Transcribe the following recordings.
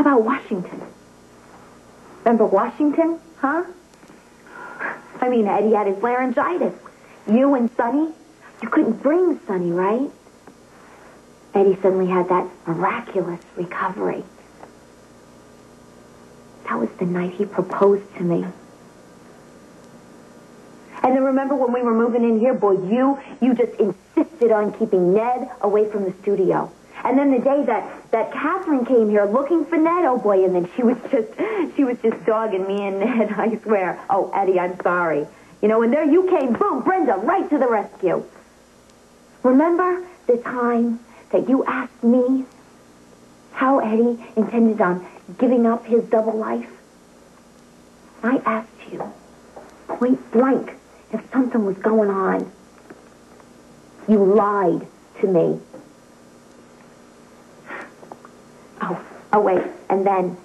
about Washington? Remember Washington, huh? I mean, Eddie had his laryngitis. You and Sonny, you couldn't bring Sonny, right? Eddie suddenly had that miraculous recovery. That was the night he proposed to me. And then remember when we were moving in here, boy, you just insisted on keeping Ned away from the studio. And then the day that Katherine came here looking for Ned, oh boy, and then she was just dogging me and Ned, I swear. Oh, Eddie, I'm sorry. You know, and there you came, boom, Brenda, right to the rescue. Remember the time that you asked me how Eddie intended on giving up his double life? I asked you, point blank, if something was going on. You lied to me. Oh, wait, and then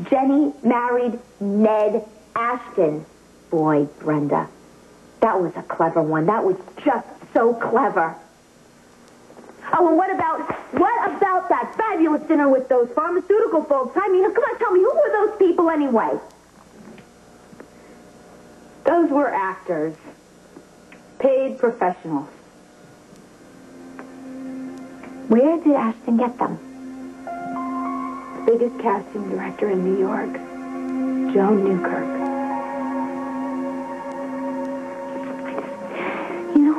Jenny married Ned Ashton. Boy, Brenda, that was a clever one. That was just so clever. Oh, and what about that fabulous dinner with those pharmaceutical folks? I mean, come on, tell me, who were those people anyway? Those were actors. Paid professionals. Where did Ashton get them? The biggest casting director in New York, Joan Newkirk.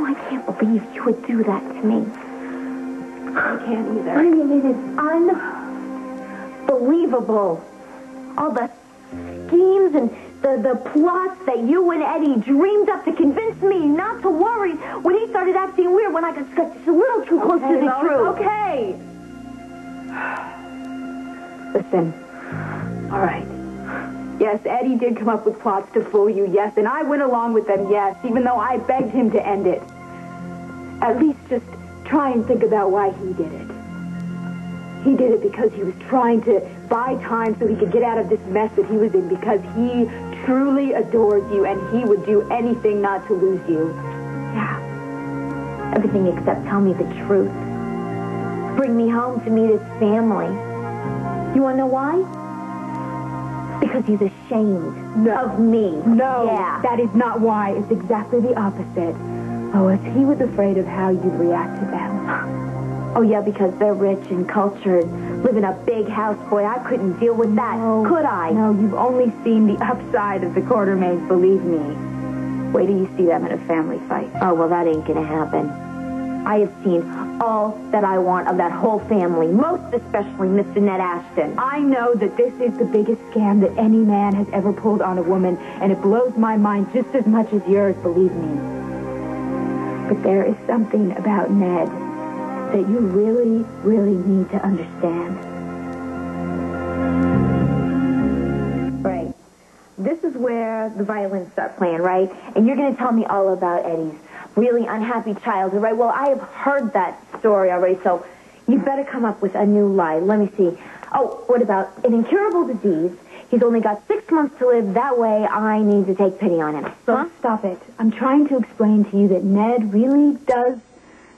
I can't believe you would do that to me. I can't either. I mean, it is unbelievable. All the schemes and the plots that you and Eddie dreamed up to convince me not to worry when he started acting weird when I got just a little too close to the truth. Okay. Listen. All right. Yes, Eddie did come up with plots to fool you, yes, and I went along with them, yes, even though I begged him to end it. At least just try and think about why he did it. He did it because he was trying to buy time so he could get out of this mess that he was in, because he truly adores you and he would do anything not to lose you. Yeah. Everything except tell me the truth. Bring me home to meet his family. You want to know why? Because he's ashamed of me. No, yeah. That is not why. It's exactly the opposite. Lois, he was afraid of how you'd react to them. Oh, yeah, because they're rich and cultured, live in a big house. Boy, I couldn't deal with that, could I? No, you've only seen the upside of the Quartermains, believe me. Wait till you see them in a family fight. Oh, well, that ain't gonna happen. I have seen all that I want of that whole family, most especially Mr. Ned Ashton. I know that this is the biggest scam that any man has ever pulled on a woman, and it blows my mind just as much as yours, believe me. But there is something about Ned that you really, really need to understand. Right. This is where the violins start playing, right? And you're going to tell me all about Eddie's really unhappy childhood, right? Well, I have heard that story already, so you better come up with a new lie. Let me see. Oh, what about an incurable disease? He's only got 6 months to live. That way, I need to take pity on him. So stop it. I'm trying to explain to you that Ned really does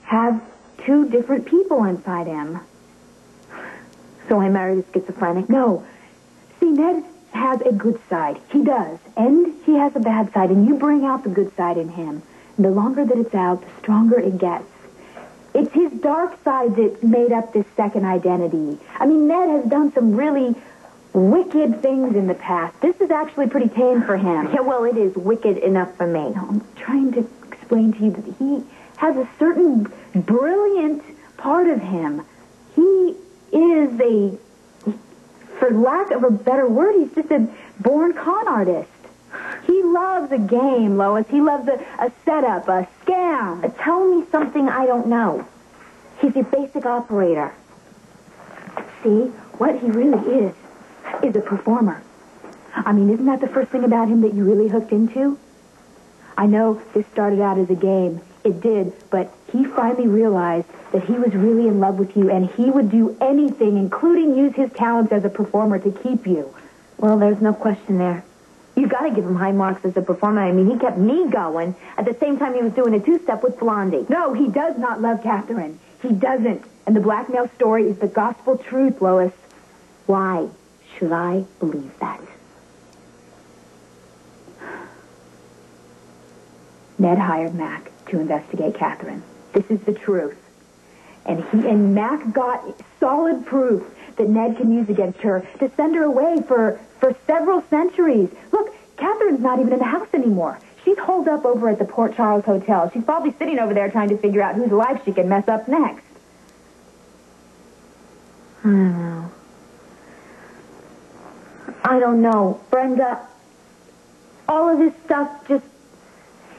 have two different people inside him. So I married a schizophrenic? No. See, Ned has a good side. He does. And he has a bad side. And you bring out the good side in him. And the longer that it's out, the stronger it gets. It's his dark side that made up this second identity. I mean, Ned has done some really wicked things in the past. This is actually pretty tame for him. Yeah, well, it is wicked enough for me. No, I'm trying to explain to you that he has a certain brilliant part of him. He is for lack of a better word, he's just a born con artist. He loves a game, Lois. He loves a setup, a scam. Tell me something I don't know. He's a basic operator. See, what he really is a performer. I mean, isn't that the first thing about him that you really hooked into? I know this started out as a game. It did, but he finally realized that he was really in love with you, and he would do anything, including use his talents as a performer to keep you. Well, there's no question there. You got to give him high marks as a performer. I mean, he kept me going at the same time he was doing a two-step with Blondie. No, he does not love Katherine. He doesn't. And the blackmail story is the gospel truth, Lois. Why should I believe that? Ned hired Mac to investigate Katherine. This is the truth. And Mac got solid proof that Ned can use against her to send her away for several centuries. Look, Katherine's not even in the house anymore. She's holed up over at the Port Charles Hotel. She's probably sitting over there trying to figure out whose life she can mess up next. I don't know. Brenda, all of this stuff just...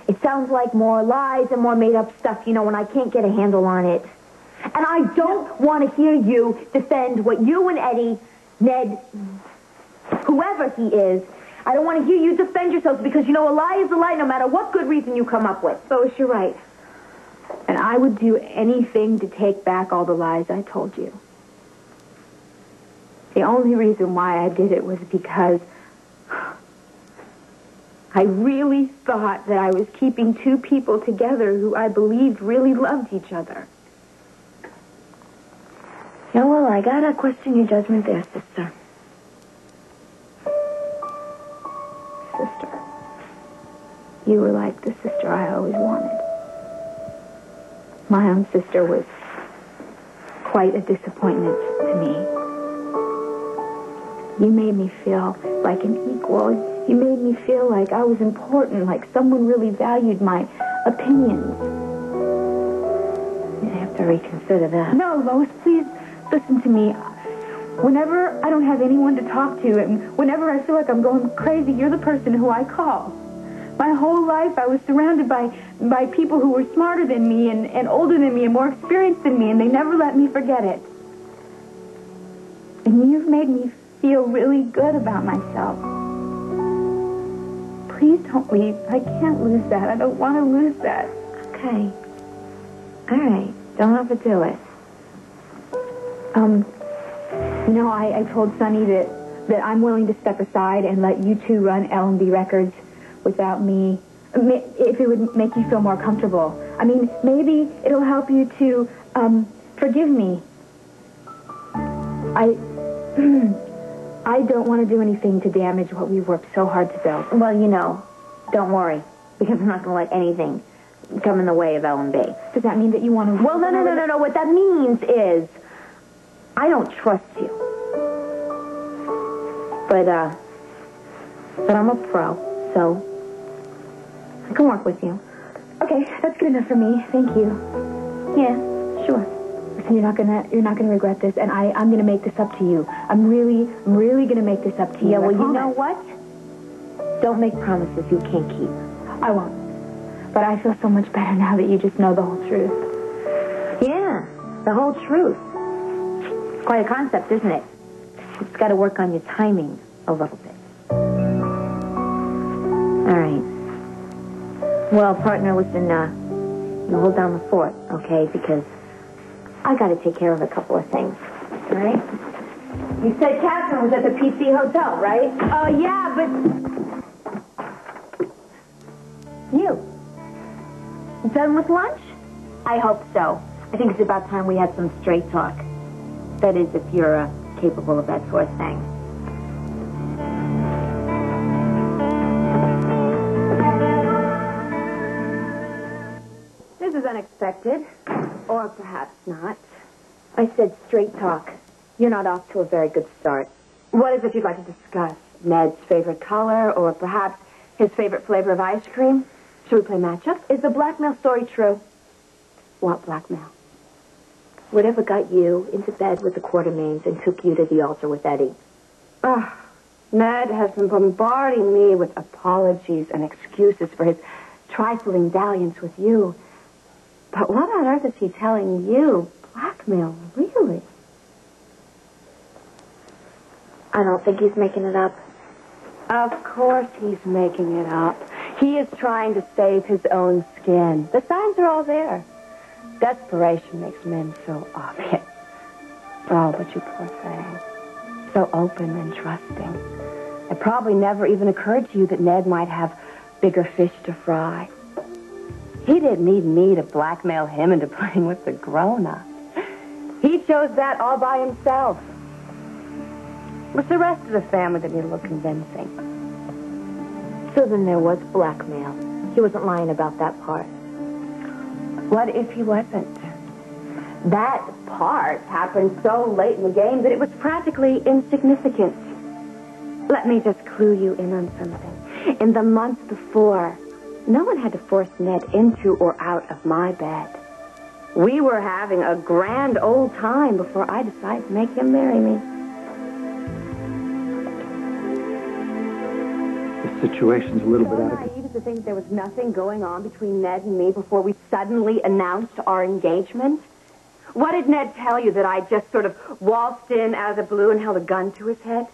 It sounds like more lies and more made-up stuff, you know, and I can't get a handle on it. And I don't want to hear you defend what you and Eddie, Ned, whoever he is, I don't want to hear you defend yourselves because, you know, a lie is a lie no matter what good reason you come up with. Lois, you're right. And I would do anything to take back all the lies I told you. The only reason why I did it was because I really thought that I was keeping two people together who I believed really loved each other. Yeah, well, I gotta question your judgment there, sister. Sister. You were like the sister I always wanted. My own sister was quite a disappointment to me. You made me feel like an equal. You made me feel like I was important, like someone really valued my opinions. You have to reconsider that. No, Lois, please listen to me. Whenever I don't have anyone to talk to, and whenever I feel like I'm going crazy, you're the person who I call. My whole life I was surrounded by people who were smarter than me and older than me and more experienced than me, and they never let me forget it. And you've made me feel really good about myself. Please don't leave. I can't lose that. I don't want to lose that. Okay. All right. Don't overdo it. You know, I told Sonny that I'm willing to step aside and let you two run L&B Records without me, if it would make you feel more comfortable. I mean, maybe it'll help you to forgive me. I don't want to do anything to damage what we've worked so hard to build. Well, you know, don't worry, because I'm not going to let anything come in the way of L&B. Does that mean that you want to... Well, no. What that means is I don't trust you. But I'm a pro, so I can work with you. Okay, that's good enough for me. Thank you. Yeah, sure. Listen, you're not gonna regret this, and I'm gonna make this up to you. I'm really gonna make this up to you. Yeah, well, you know what? Don't make promises you can't keep. I won't. But I feel so much better now that you just know the whole truth. Yeah, the whole truth. It's quite a concept, isn't it? You've got to work on your timing a little bit. All right. Well, partner, listen, you hold down the fort, okay? Because I got to take care of a couple of things. All right? You said Katherine was at the PC Hotel, right? Yeah, but... You done with lunch? I hope so. I think it's about time we had some straight talk. That is, if you're capable of that sort of thing. This is unexpected. Or perhaps not. I said straight talk. You're not off to a very good start. What is it you'd like to discuss? Ned's favorite color, or perhaps his favorite flavor of ice cream? Should we play matchup? Is the blackmail story true? What blackmail? Whatever got you into bed with the Quartermains and took you to the altar with Eddie. Ned has been bombarding me with apologies and excuses for his trifling dalliance with you. But what on earth is he telling you? Blackmail, really? I don't think he's making it up. Of course he's making it up. He is trying to save his own skin. The signs are all there. Desperation makes men so obvious. Oh, but you poor thing. So open and trusting. It probably never even occurred to you that Ned might have bigger fish to fry. He didn't need me to blackmail him into playing with the grown-ups. He chose that all by himself. It was the rest of the family that needed a little convincing. So then there was blackmail. He wasn't lying about that part. What if he wasn't? That part happened so late in the game that it was practically insignificant. Let me just clue you in on something. In the month before, no one had to force Ned into or out of my bed. We were having a grand old time before I decided to make him marry me. The situation's a little bit out of naive as to think there was nothing going on between Ned and me before we suddenly announced our engagement. What did Ned tell you, that I just sort of waltzed in out of the blue and held a gun to his head?